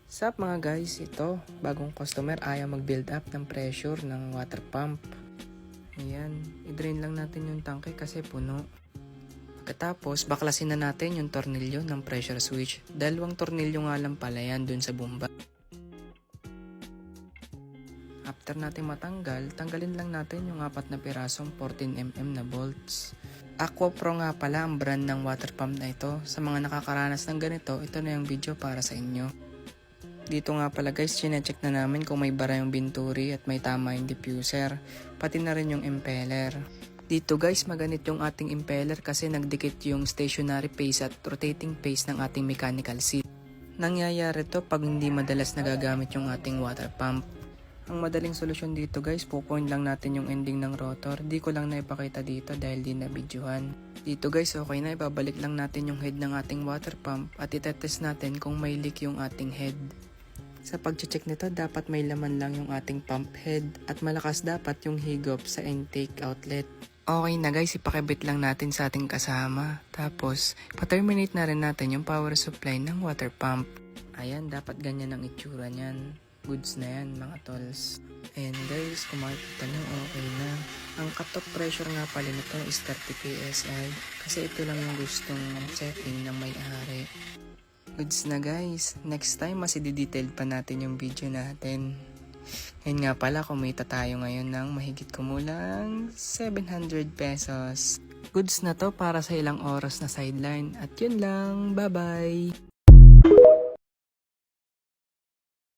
Sup mga guys, ito bagong customer ayaw mag-build up ng pressure ng water pump. Ayan, i-drain lang natin yung tangke kasi puno. Pagkatapos, baklasin na natin yung tornilyo ng pressure switch. 2 tornilyo nga lang pala yan dun sa bomba. After natin matanggal, tanggalin lang natin yung 4 na pirasong 14mm na bolts. Aqua Pro nga pala ang brand ng water pump na ito. Sa mga nakakaranas ng ganito, ito na yung video para sa inyo. Dito nga pala guys, chinecheck na namin kung may bara yung binturi at may tama yung diffuser, pati na rin yung impeller. Dito guys, maganit yung ating impeller kasi nagdikit yung stationary phase at rotating phase ng ating mechanical seat. Nangyayari to pag hindi madalas nagagamit yung ating water pump. Ang madaling solusyon dito guys, pupoint lang natin yung ending ng rotor. Di ko lang naipakita dito dahil di nabidyohan. Dito guys, okay na, ibabalik lang natin yung head ng ating water pump at itetest natin kung may leak yung ating head. Sa pag-check nito, dapat may laman lang yung ating pump head at malakas dapat yung higop sa intake outlet. Okay na guys, ipakibit lang natin sa ating kasama. Tapos, pa-terminate na rin natin yung power supply ng water pump. Ayan, dapat ganyan ang itsura niyan. Goods na yan mga tolls. Ayan guys, kung makikita nyo, okay na. Ang cutoff pressure nga pala nito is 30 PSI kasi ito lang yung gustong setting ng may-ari. Goods na guys. Next time, mas i-detailed pa natin yung video natin. Ngayon nga pala, kumita tayo ngayon ng mahigit kumulang 700 pesos. Goods na to para sa ilang oras na sideline. At yun lang. Bye-bye!